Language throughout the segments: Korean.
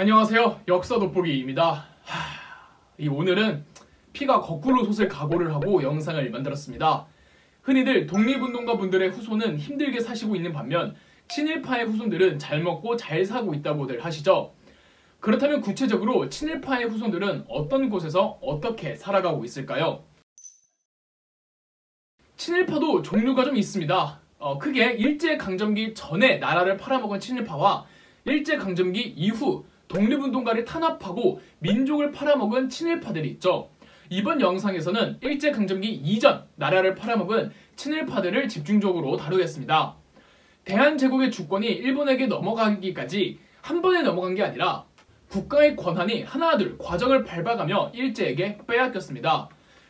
안녕하세요. 역사 돋보기입니다. 오늘은 피가 거꾸로 솟을 각오를 하고 영상을 만들었습니다. 흔히들 독립운동가 분들의 후손은 힘들게 사시고 있는 반면 친일파의 후손들은 잘 먹고 잘 사고 있다고들 하시죠. 그렇다면 구체적으로 친일파의 후손들은 어떤 곳에서 어떻게 살아가고 있을까요? 친일파도 종류가 좀 있습니다. 크게 일제강점기 전에 나라를 팔아먹은 친일파와 일제강점기 이후 독립운동가를 탄압하고 민족을 팔아먹은 친일파들이 있죠. 이번 영상에서는 일제강점기 이전 나라를 팔아먹은 친일파들을 집중적으로 다루겠습니다. 대한제국의 주권이 일본에게 넘어가기까지 한 번에 넘어간 게 아니라 국가의 권한이 하나둘 과정을 밟아가며 일제에게 빼앗겼습니다.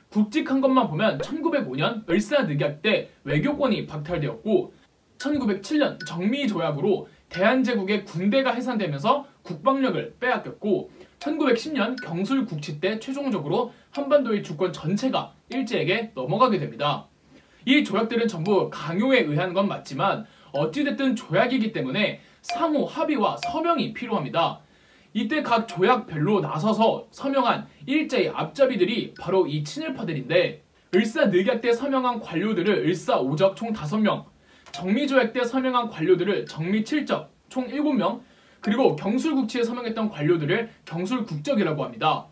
굵직한 것만 보면 1905년 을사늑약 때 외교권이 박탈되었고 1907년 정미조약으로 대한제국의 군대가 해산되면서 국방력을 빼앗겼고 1910년 경술국치 때 최종적으로 한반도의 주권 전체가 일제에게 넘어가게 됩니다. 이 조약들은 전부 강요에 의한 건 맞지만 어찌됐든 조약이기 때문에 상호 합의와 서명이 필요합니다. 이때 각 조약별로 나서서 서명한 일제의 앞잡이들이 바로 이 친일파들인데 을사늑약 때 서명한 관료들을 을사오적 총 5명, 정미조약 때 서명한 관료들을 정미칠적 총 7명, 그리고 경술국치에 서명했던 관료들을 경술국적이라고 합니다.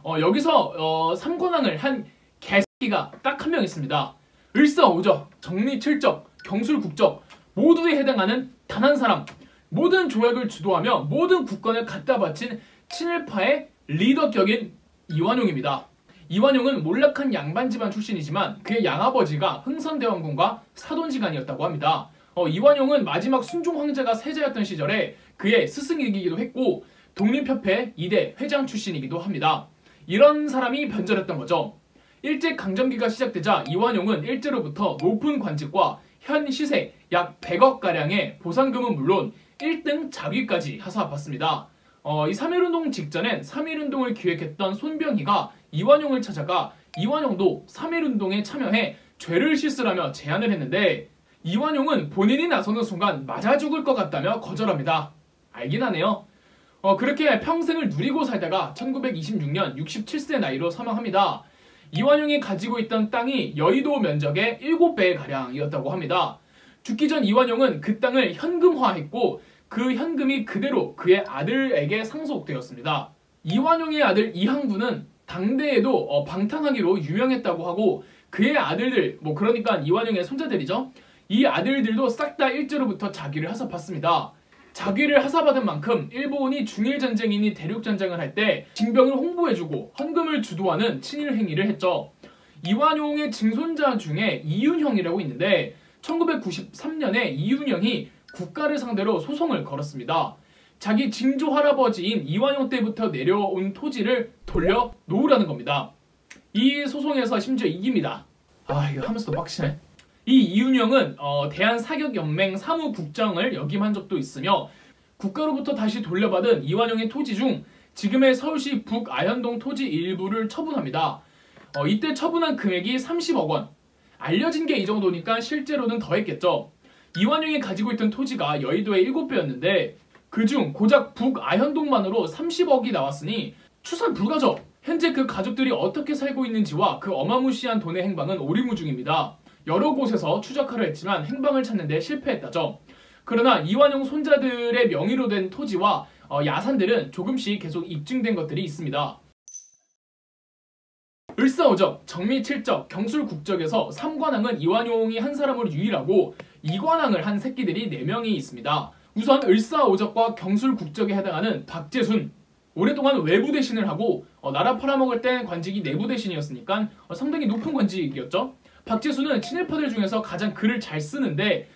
여기서 삼관왕을 한 개새끼가 딱 한 명 있습니다. 을사오적, 정미칠적, 경술국적 모두에 해당하는 단 한 사람, 모든 조약을 주도하며 모든 국권을 갖다 바친 친일파의 리더격인 이완용입니다. 이완용은 몰락한 양반 집안 출신이지만 그의 양아버지가 흥선대원군과 사돈지간이었다고 합니다. 이완용은 마지막 순종 황제가 세자였던 시절에 그의 스승이기도 했고 독립협회 2대 회장 출신이기도 합니다. 이런 사람이 변절했던 거죠. 일제강점기가 시작되자 이완용은 일제로부터 높은 관직과 현 시세 약 100억가량의 보상금은 물론 1등 자위까지 하사받습니다. 이 3.1운동 직전엔 3.1운동을 기획했던 손병희가 이완용을 찾아가 이완용도 3.1운동에 참여해 죄를 씻으라며 제안을 했는데 이완용은 본인이 나서는 순간 맞아 죽을 것 같다며 거절합니다. 알긴 하네요. 그렇게 평생을 누리고 살다가 1926년 67세 나이로 사망합니다. 이완용이 가지고 있던 땅이 여의도 면적의 7배 가량이었다고 합니다. 죽기 전 이완용은 그 땅을 현금화했고 그 현금이 그대로 그의 아들에게 상속되었습니다. 이완용의 아들 이항구는 당대에도 방탕하기로 유명했다고 하고 그의 아들들, 그러니까 이완용의 손자들이죠. 이 아들들도 싹 다 일제로부터 자기를 하사받습니다. 자기를 하사받은 만큼 일본이 중일전쟁이니 대륙전쟁을 할 때 징병을 홍보해주고 헌금을 주도하는 친일 행위를 했죠. 이완용의 증손자 중에 이윤형이라고 있는데 1993년에 이윤형이 국가를 상대로 소송을 걸었습니다. 자기 징조 할아버지인 이완용 때부터 내려온 토지를 돌려 놓으라는 겁니다. 이 소송에서 심지어 이깁니다. 이거 하면서도 빡치네. 이 이윤형은 대한사격연맹 사무국장을 역임한 적도 있으며 국가로부터 다시 돌려받은 이완용의 토지 중 지금의 서울시 북아현동 토지 일부를 처분합니다. 이때 처분한 금액이 30억 원. 알려진 게 이 정도니까 실제로는 더 했겠죠. 이완용이 가지고 있던 토지가 여의도의 7배였는데 그중 고작 북아현동만으로 30억이 나왔으니 추산 불가죠. 현재 그 가족들이 어떻게 살고 있는지와 그 어마무시한 돈의 행방은 오리무중입니다. 여러 곳에서 추적하려 했지만 행방을 찾는 데 실패했다죠. 그러나 이완용 손자들의 명의로 된 토지와 야산들은 조금씩 계속 입증된 것들이 있습니다. 을사오적, 정미칠적, 경술국적에서 3관왕은 이완용이 한 사람으로 유일하고 2관왕을 한 새끼들이 4명이 있습니다. 우선 을사오적과 경술국적에 해당하는 박재순. 오랫동안 외부 대신을 하고 나라 팔아먹을 땐 관직이 내부 대신이었으니까 상당히 높은 관직이었죠. 박재순은 친일파들 중에서 가장 글을 잘 쓰는데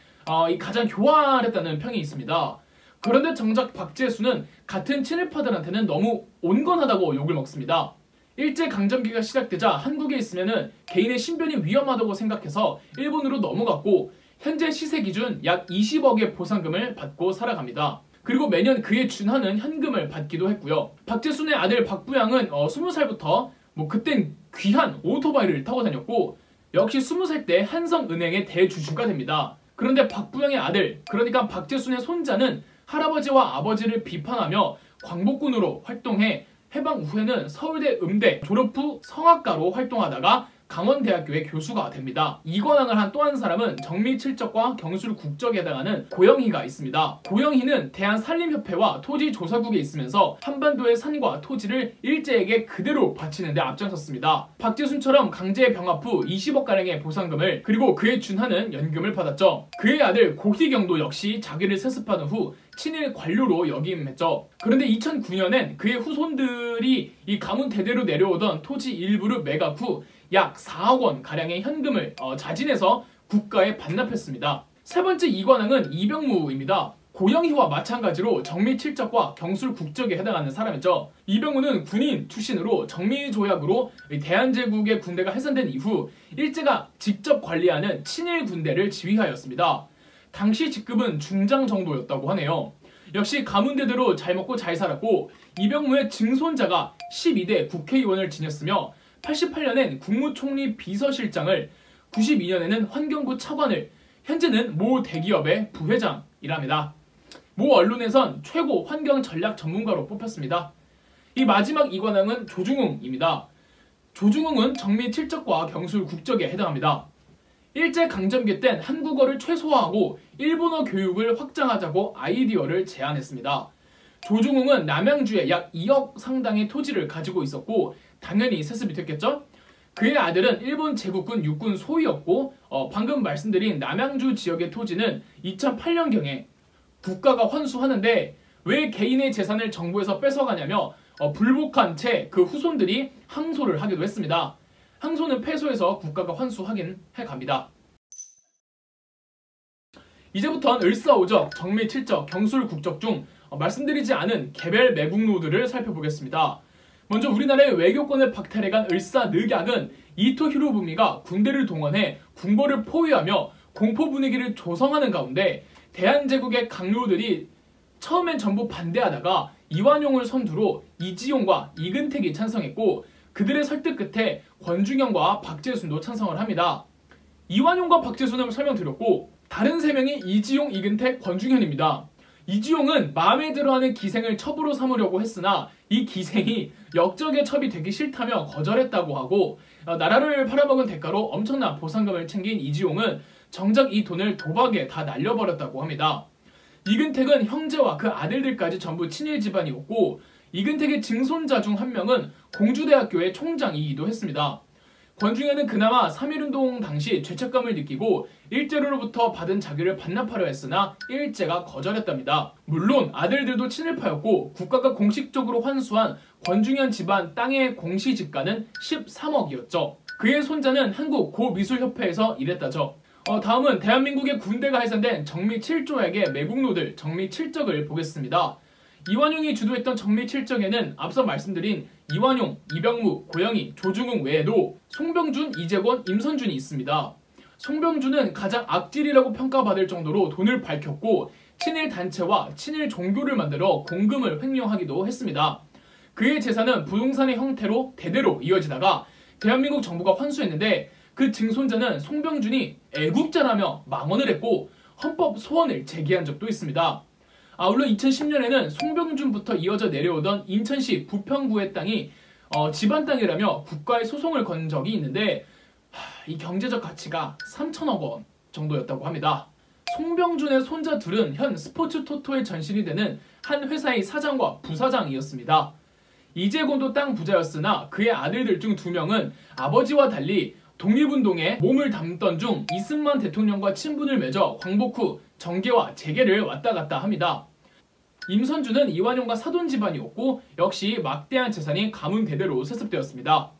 가장 교활했다는 평이 있습니다. 그런데 정작 박재순은 같은 친일파들한테는 너무 온건하다고 욕을 먹습니다. 일제강점기가 시작되자 한국에 있으면 개인의 신변이 위험하다고 생각해서 일본으로 넘어갔고 현재 시세 기준 약 20억의 보상금을 받고 살아갑니다. 그리고 매년 그에 준하는 현금을 받기도 했고요. 박재순의 아들 박부양은 20살부터 그땐 귀한 오토바이를 타고 다녔고 역시 20살 때 한성은행의 대주주가 됩니다. 그런데 박부영의 아들, 그러니까 박재순의 손자는 할아버지와 아버지를 비판하며 광복군으로 활동해 해방 후에는 서울대 음대 졸업 후 성악가로 활동하다가 강원대학교의 교수가 됩니다. 이관왕을 한 또 한 사람은 정미칠적과 경술국적에 해당하는 고영희가 있습니다. 고영희는 대한산림협회와 토지조사국에 있으면서 한반도의 산과 토지를 일제에게 그대로 바치는 데 앞장섰습니다. 박재순처럼 강제 병합 후 20억가량의 보상금을 그리고 그에 준하는 연금을 받았죠. 그의 아들 고희경도 역시 자기를 세습하는 후 친일 관료로 역임했죠. 그런데 2009년엔 그의 후손들이 이 가문 대대로 내려오던 토지 일부를 매각 후 약 4억 원 가량의 현금을 자진해서 국가에 반납했습니다. 세 번째 이관왕은 이병무입니다. 고영희와 마찬가지로 정미칠적과 경술국적에 해당하는 사람이죠. 이병무는 군인 출신으로 정미조약으로 대한제국의 군대가 해산된 이후 일제가 직접 관리하는 친일 군대를 지휘하였습니다. 당시 직급은 중장 정도였다고 하네요. 역시 가문대대로 잘 먹고 잘 살았고 이병무의 증손자가 12대 국회의원을 지냈으며 88년엔 국무총리 비서실장을, 92년에는 환경부 차관을, 현재는 모 대기업의 부회장이랍니다. 모 언론에선 최고 환경 전략 전문가로 뽑혔습니다. 이 마지막 이관왕은 조중웅입니다. 조중웅은 정미칠적과 경술국적에 해당합니다. 일제강점기 땐 한국어를 최소화하고 일본어 교육을 확장하자고 아이디어를 제안했습니다. 조중웅은 남양주에 약 2억 상당의 토지를 가지고 있었고 당연히 세습이 됐겠죠? 그의 아들은 일본 제국군 육군 소위였고 방금 말씀드린 남양주 지역의 토지는 2008년경에 국가가 환수하는데 왜 개인의 재산을 정부에서 뺏어가냐며 불복한 채 그 후손들이 항소를 하기도 했습니다. 항소는 패소해서 국가가 환수하긴 해갑니다. 이제부터는 을사오적, 정미칠적, 경술국적 중 말씀드리지 않은 개별 매국노들을 살펴보겠습니다. 먼저 우리나라의 외교권을 박탈해간 을사늑약은 이토 히로부미가 군대를 동원해 궁궐을 포위하며 공포 분위기를 조성하는 가운데 대한제국의 강요들이 처음엔 전부 반대하다가 이완용을 선두로 이지용과 이근택이 찬성했고 그들의 설득 끝에 권중현과 박재순도 찬성을 합니다. 이완용과 박재순은 설명드렸고 다른 3명이 이지용, 이근택, 권중현입니다. 이지용은 마음에 들어하는 기생을 첩으로 삼으려고 했으나 이 기생이 역적의 첩이 되기 싫다며 거절했다고 하고 나라를 팔아먹은 대가로 엄청난 보상금을 챙긴 이지용은 정작 이 돈을 도박에 다 날려버렸다고 합니다. 이근택은 형제와 그 아들들까지 전부 친일 집안이었고 이근택의 증손자 중 한 명은 공주대학교의 총장이기도 했습니다. 권중현은 그나마 3.1운동 당시 죄책감을 느끼고 일제로부터 받은 자기를 반납하려 했으나 일제가 거절했답니다. 물론 아들들도 친일파였고 국가가 공식적으로 환수한 권중현 집안 땅의 공시지가는 13억이었죠. 그의 손자는 한국 고미술협회에서 일했다죠. 다음은 대한민국의 군대가 해산된 정미칠조약의 매국노들 정미칠적을 보겠습니다. 이완용이 주도했던 정미칠적에는 앞서 말씀드린 이완용, 이병무, 고영희, 조중웅 외에도 송병준, 이재권, 임선준이 있습니다. 송병준은 가장 악질이라고 평가받을 정도로 돈을 밝혔고 친일 단체와 친일 종교를 만들어 공금을 횡령하기도 했습니다. 그의 재산은 부동산의 형태로 대대로 이어지다가 대한민국 정부가 환수했는데 그 증손자는 송병준이 애국자라며 망언을 했고 헌법 소원을 제기한 적도 있습니다. 물론 2010년에는 송병준부터 이어져 내려오던 인천시 부평구의 땅이 집안 땅이라며 국가에 소송을 건 적이 있는데 이 경제적 가치가 3천억 원 정도였다고 합니다. 송병준의 손자 둘은 현 스포츠 토토의 전신이 되는 한 회사의 사장과 부사장이었습니다. 이재곤도 땅 부자였으나 그의 아들들 중 2명은 아버지와 달리 독립운동에 몸을 담던 중 이승만 대통령과 친분을 맺어 광복 후 정계와 재계를 왔다 갔다 합니다. 임선준은 이완용과 사돈 집안이었고 역시 막대한 재산이 가문 대대로 세습되었습니다.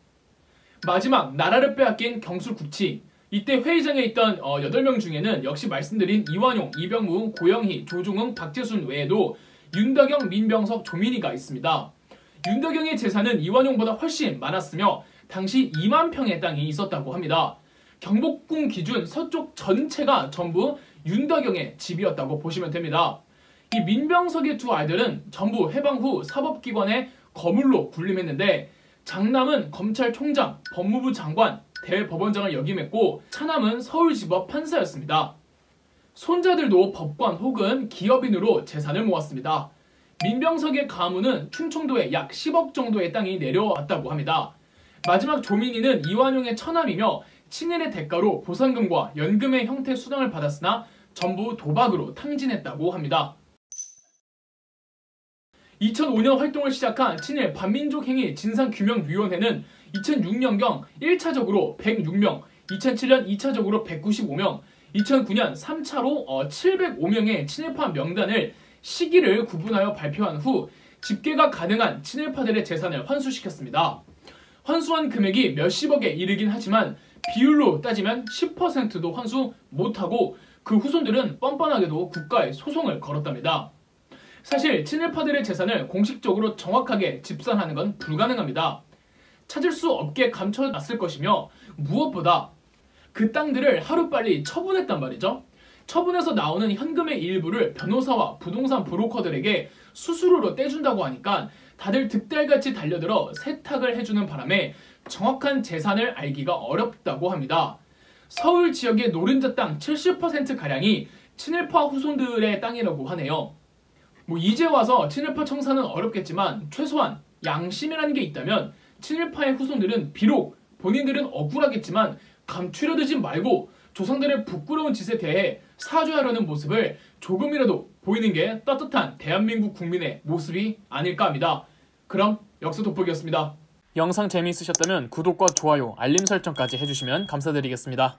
마지막 나라를 빼앗긴 경술국치. 이때 회의장에 있던 8명 중에는 역시 말씀드린 이완용, 이병무, 고영희, 조중웅, 박재순 외에도 윤덕영, 민병석, 조민희가 있습니다. 윤덕영의 재산은 이완용보다 훨씬 많았으며 당시 2만 평의 땅이 있었다고 합니다. 경복궁 기준 서쪽 전체가 전부 윤덕영의 집이었다고 보시면 됩니다. 이 민병석의 2 아이들은 전부 해방 후 사법기관의 거물로 군림했는데 장남은 검찰총장, 법무부 장관, 대법원장을 역임했고 차남은 서울지법 판사였습니다. 손자들도 법관 혹은 기업인으로 재산을 모았습니다. 민병석의 가문은 충청도에 약 10억 정도의 땅이 내려왔다고 합니다. 마지막 조민희는 이완용의 처남이며 친일의 대가로 보상금과 연금의 형태 수당을 받았으나 전부 도박으로 탕진했다고 합니다. 2005년 활동을 시작한 친일 반민족행위 진상규명위원회는 2006년경 1차적으로 106명, 2007년 2차적으로 195명, 2009년 3차로 705명의 친일파 명단을 시기를 구분하여 발표한 후 집계가 가능한 친일파들의 재산을 환수시켰습니다. 환수한 금액이 몇십억에 이르긴 하지만 비율로 따지면 10%도 환수 못하고 그 후손들은 뻔뻔하게도 국가에 소송을 걸었답니다. 사실 친일파들의 재산을 공식적으로 정확하게 집산하는 건 불가능합니다. 찾을 수 없게 감춰놨을 것이며 무엇보다 그 땅들을 하루빨리 처분했단 말이죠. 처분해서 나오는 현금의 일부를 변호사와 부동산 브로커들에게 수수료로 떼준다고 하니까 다들 득달같이 달려들어 세탁을 해주는 바람에 정확한 재산을 알기가 어렵다고 합니다. 서울 지역의 노른자 땅 70%가량이 친일파 후손들의 땅이라고 하네요. 이제 와서 친일파 청산은 어렵겠지만 최소한 양심이라는 게 있다면 친일파의 후손들은 비록 본인들은 억울하겠지만 감추려 들지 말고 조상들의 부끄러운 짓에 대해 사죄하려는 모습을 조금이라도 보이는 게 따뜻한 대한민국 국민의 모습이 아닐까 합니다. 그럼 역사 돋보기였습니다. 영상 재미있으셨다면 구독과 좋아요, 알림 설정까지 해주시면 감사드리겠습니다.